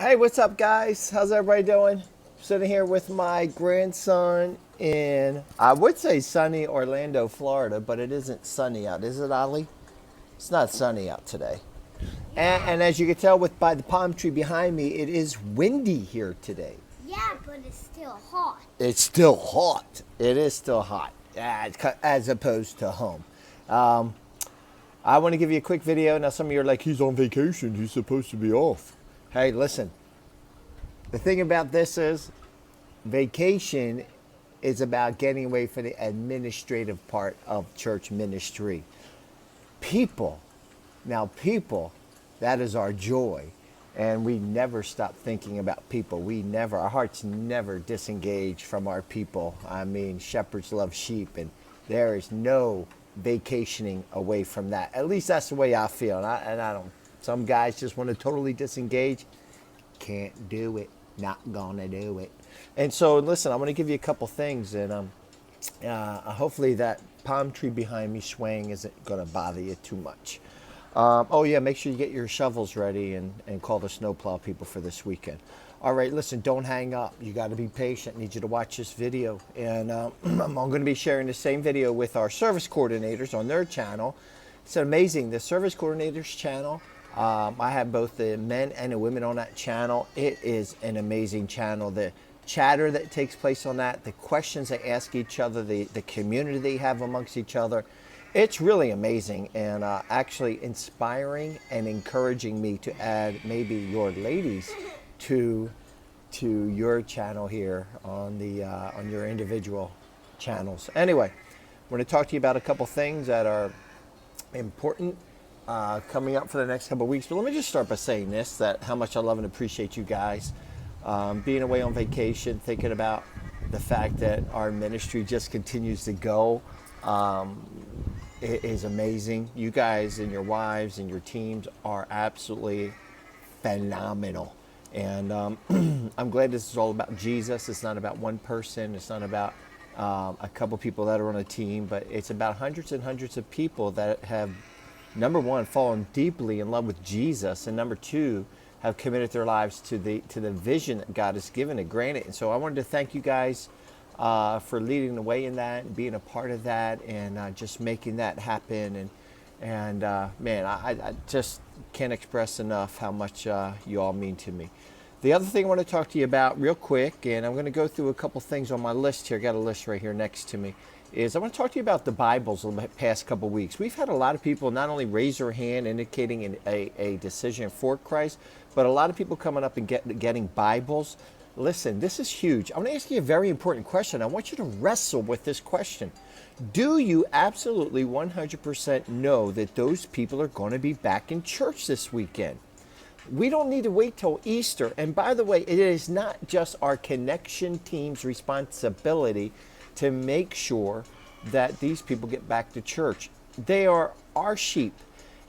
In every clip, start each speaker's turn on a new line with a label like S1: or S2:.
S1: Hey, what's up, guys? How's everybody doing? Sitting here with my grandson in, I would say sunny Orlando, Florida, but it isn't sunny out, is it, Ollie? It's not sunny out today. And as you can tell by the palm tree behind me, it is windy here today.
S2: Yeah, but it's still hot.
S1: It's still hot. It is still hot, as opposed to home. Um, I want to give you a quick video. Now, some of you are like, he's on vacation. He's supposed to be off. Hey, listen. The thing about this is, vacation is about getting away from the administrative part of church ministry. People, people, that is our joy. And we never stop thinking about people. Our hearts never disengage from our people. I mean, shepherds love sheep, and there is no vacationing away from that. At least that's the way I feel. And I don't, some guys just want to totally disengage. Can't do it. Not gonna do it. And so, listen, I'm gonna give you a couple things, and hopefully that palm tree behind me swaying isn't gonna bother you too much. Oh yeah, make sure you get your shovels ready and call the snowplow people for this weekend. All right, listen, don't hang up. You got to be patient. I need you to watch this video, and I'm going to be sharing the same video with our service coordinators on their channel. It's amazing. The service coordinators channel. I have both the men and the women on that channel. It is an amazing channel. The chatter that takes place on that, the questions they ask each other, the community they have amongst each other, it's really amazing and actually inspiring and encouraging me to add maybe your ladies to your channel here on your individual channels. Anyway, I'm going to talk to you about a couple things that are important coming up for the next couple of weeks. But let me just start by saying this, that how much I love and appreciate you guys. Being away on vacation, thinking about the fact that our ministry just continues to go. It is amazing. You guys and your wives and your teams are absolutely phenomenal. And I'm glad this is all about Jesus. It's not about one person. It's not about a couple people that are on a team, but it's about hundreds and hundreds of people that have, number one, fallen deeply in love with Jesus, and number two, have committed their lives to the vision that God has given and granted. And so I wanted to thank you guys for leading the way in that and being a part of that and just making that happen. And man, I just can't express enough how much you all mean to me. The other thing I want to talk to you about real quick, and I'm going to go through a couple things on my list here. I got a list right here next to me. I want to talk to you about the Bibles the past couple weeks. We've had a lot of people not only raise their hand indicating a decision for Christ, but a lot of people coming up and getting Bibles. Listen, this is huge. I want to ask you a very important question. I want you to wrestle with this question. Do you absolutely 100% know that those people are going to be back in church this weekend? We don't need to wait till Easter. And by the way, it is not just our connection team's responsibility to make sure that these people get back to church. They are our sheep,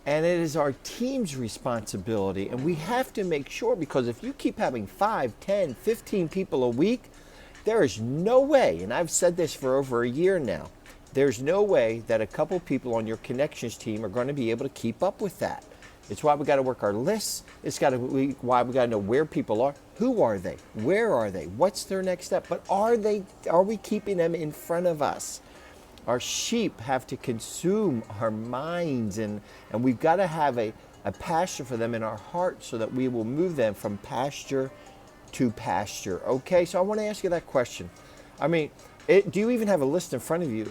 S1: and it is our team's responsibility. And we have to make sure, because if you keep having 5, 10, 15 people a week, there is no way, and I've said this for over a year now, there's no way that a couple people on your connections team are going to be able to keep up with that. It's why we got to work our lists. Why we got to know where people are. Who are they? Where are they? What's their next step? But are we keeping them in front of us? Our sheep have to consume our minds, and we've got to have a pasture for them in our heart so that we will move them from pasture to pasture. Okay, so I want to ask you that question. I mean, do you even have a list in front of you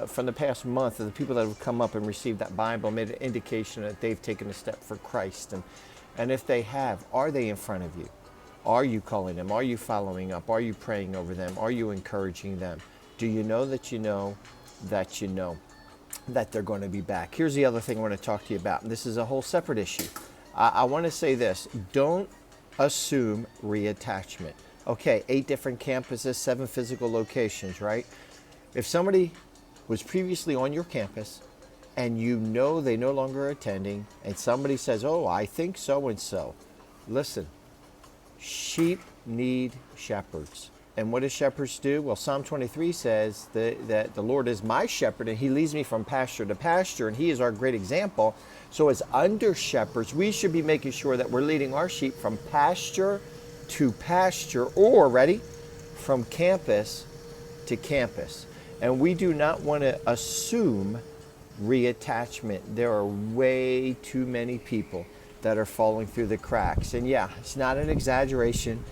S1: from the past month of the people that have come up and received that Bible, made an indication that they've taken a step for Christ? And if they have, are they in front of you? Are you calling them? Are you following up? Are you praying over them? Are you encouraging them? Do you know that you know that you know that they're going to be back? Here's the other thing I want to talk to you about, and this is a whole separate issue. I want to say this. Don't assume reattachment. Okay, 8 different campuses, 7 physical locations, right? If somebody was previously on your campus and you know they no longer are attending, and somebody says, oh, I think so-and-so, listen, sheep need shepherds. And what do shepherds do? Well, Psalm 23 says that the Lord is my shepherd, and he leads me from pasture to pasture, and he is our great example. So as under shepherds, we should be making sure that we're leading our sheep from pasture to pasture, or, ready, from campus to campus. And we do not want to assume reattachment. There are way too many people that are falling through the cracks. And yeah, it's not an exaggeration.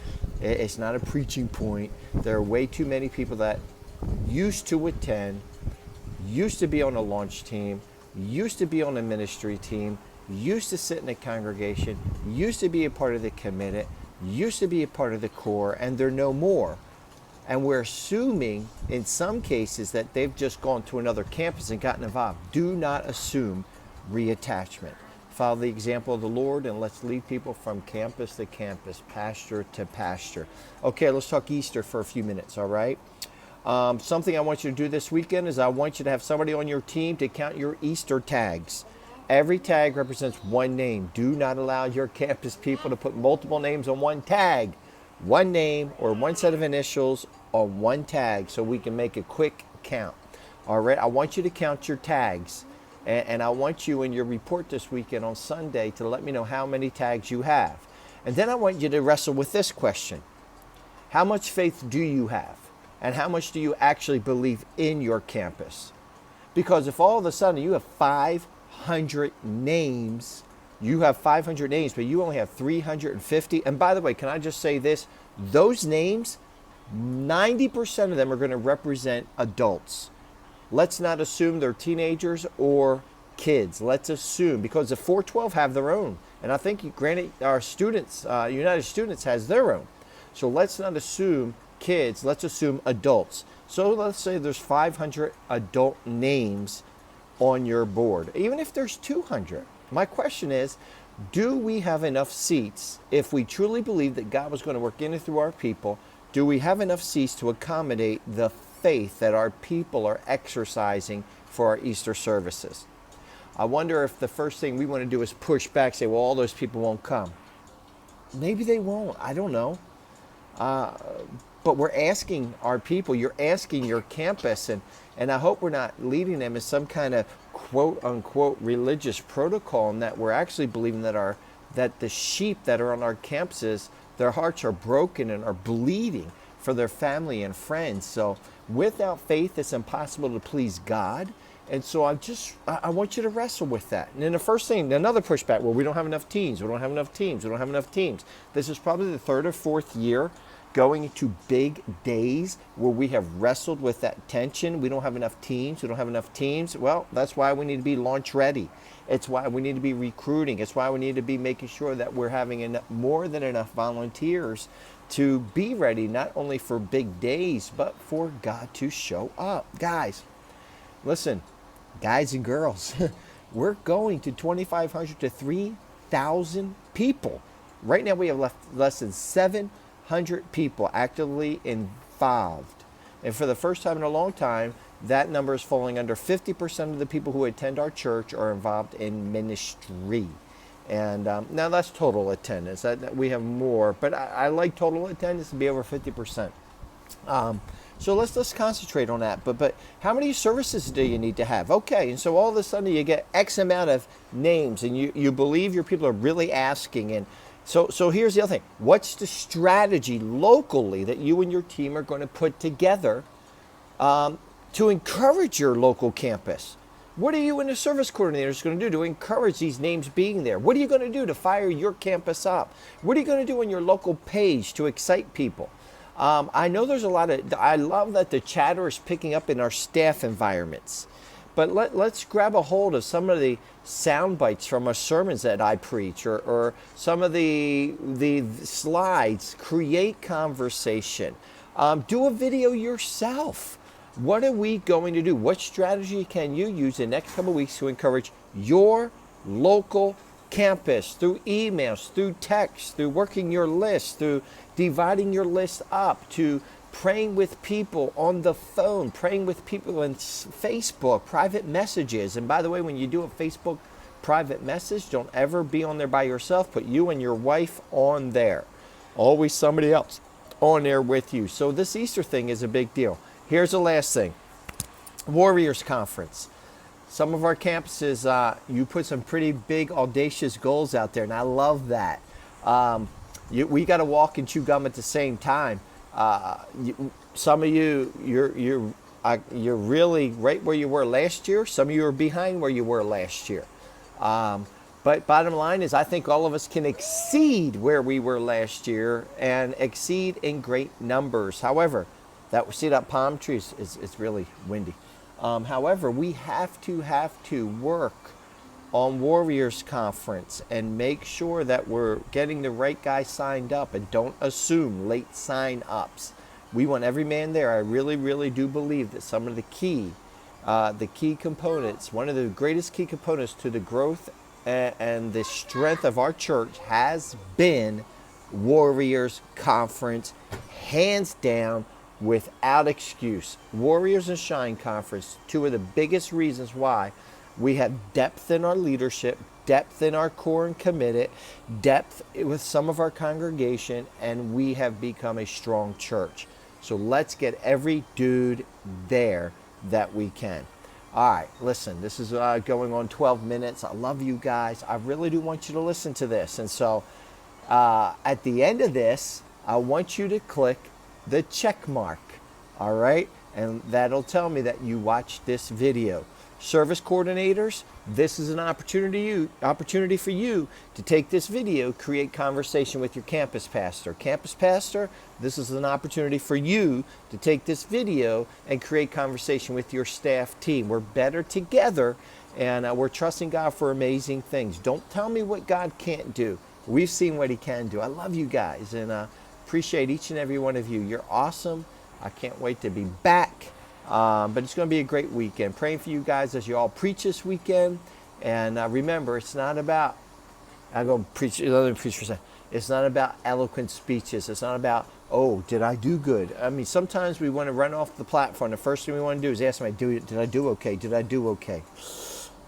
S1: It's not a preaching point. There are way too many people that used to attend, used to be on a launch team, used to be on a ministry team, used to sit in a congregation, used to be a part of the committed, used to be a part of the core, and they're no more. And we're assuming in some cases that they've just gone to another campus and gotten involved. Do not assume reattachment. Follow the example of the Lord, and let's lead people from campus to campus, pasture to pasture. Okay, let's talk Easter for a few minutes, all right? Something I want you to do this weekend is I want you to have somebody on your team to count your Easter tags. Every tag represents one name. Do not allow your campus people to put multiple names on one tag. One name or one set of initials on one tag so we can make a quick count. All right, I want you to count your tags. And I want you in your report this weekend on Sunday to let me know how many tags you have. And then I want you to wrestle with this question. How much faith do you have? And how much do you actually believe in your campus? Because if all of a sudden you have 500 names, but you only have 350. And by the way, can I just say this? Those names, 90% of them are going to represent adults. Let's not assume they're teenagers or kids. Let's assume, because the 412 have their own. And I think, granted, our students, United Students has their own. So let's not assume kids, let's assume adults. So let's say there's 500 adult names on your board, even if there's 200. My question is, do we have enough seats? If we truly believe that God was going to work in and through our people, do we have enough seats to accommodate the faith that our people are exercising for our Easter services? I wonder if the first thing we want to do is push back, say, well, all those people won't come. Maybe they won't. I don't know. But we're asking our people, you're asking your campus, and I hope we're not leading them as some kind of quote unquote religious protocol, and that we're actually believing that the sheep that are on our campuses, their hearts are broken and are bleeding for their family and friends. So without faith, it's impossible to please God. And so I want you to wrestle with that. And then the first thing, another pushback, well, we don't have enough teams. We don't have enough teams. We don't have enough teams. This is probably the third or fourth year going into big days where we have wrestled with that tension. We don't have enough teams. We don't have enough teams. Well, that's why we need to be launch ready. It's why we need to be recruiting. It's why we need to be making sure that we're having more than enough volunteers to be ready, not only for big days, but for God to show up. Guys, listen, guys and girls, we're going to 2,500 to 3,000 people. Right now we have less than 700 people actively involved. And for the first time in a long time, that number is falling under 50% of the people who attend our church are involved in ministry. And now that's total attendance. We have more, but I like total attendance to be over 50%. So let's concentrate on that. But how many services do you need to have? Okay, and so all of a sudden you get X amount of names, and you believe your people are really asking. And so here's the other thing. What's the strategy locally that you and your team are going to put together to encourage your local campus? What are you and the service coordinators going to do to encourage these names being there? What are you going to do to fire your campus up? What are you going to do on your local page to excite people? I know there's I love that the chatter is picking up in our staff environments. But let's grab a hold of some of the sound bites from our sermons that I preach, or some of the slides. Create conversation. Do a video yourself. What are we going to do? What strategy can you use the next couple of weeks to encourage your local campus through emails, through text, through working your list, through dividing your list up, to praying with people on the phone, praying with people in Facebook, private messages. And by the way, when you do a Facebook private message, don't ever be on there by yourself. Put you and your wife on there. Always somebody else on there with you. So this Easter thing is a big deal. Here's the last thing. Warriors Conference. Some of our campuses, you put some pretty big, audacious goals out there, and I love that. We got to walk and chew gum at the same time. Some of you, you're really right where you were last year. Some of you are behind where you were last year. But bottom line is, I think all of us can exceed where we were last year and exceed in great numbers. However, that palm tree is really windy. However, we have to work on Warriors Conference and make sure that we're getting the right guy signed up, and don't assume late sign-ups. We want every man there. I really, really do believe that some of the key components, one of the greatest key components to the growth and the strength of our church has been Warriors Conference, hands down, without excuse. Warriors and Shine Conference, two of the biggest reasons why we have depth in our leadership, depth in our core and committed, depth with some of our congregation, and we have become a strong church. So let's get every dude there that we can. All right, listen, this is going on 12 minutes. I love you guys. I really do want you to listen to this. And so at the end of this, I want you to click the check mark, all right? And that'll tell me that you watched this video. Service coordinators, this is an opportunity for you to take this video, create conversation with your campus pastor. Campus pastor, this is an opportunity for you to take this video and create conversation with your staff team. We're better together, and we're trusting God for amazing things. Don't tell me what God can't do. We've seen what he can do. I love you guys, and appreciate each and every one of you. You're awesome. I can't wait to be back. But it's going to be a great weekend. Praying for you guys as you all preach this weekend. And remember, it's not about, I'll go preach, let me preach for a second. It's not about eloquent speeches. It's not about, oh, did I do good? I mean, sometimes we want to run off the platform. The first thing we want to do is ask them, did I do okay? Did I do okay?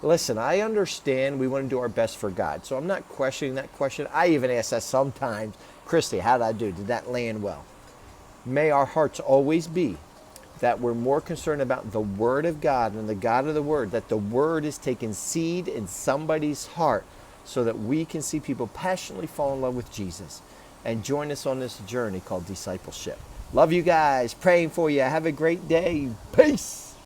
S1: Listen, I understand we want to do our best for God. So I'm not questioning that question. I even ask that sometimes. Christy, how did I do? Did that land well? May our hearts always be that we're more concerned about the Word of God and the God of the Word, that the Word is taking seed in somebody's heart so that we can see people passionately fall in love with Jesus and join us on this journey called discipleship. Love you guys. Praying for you. Have a great day. Peace.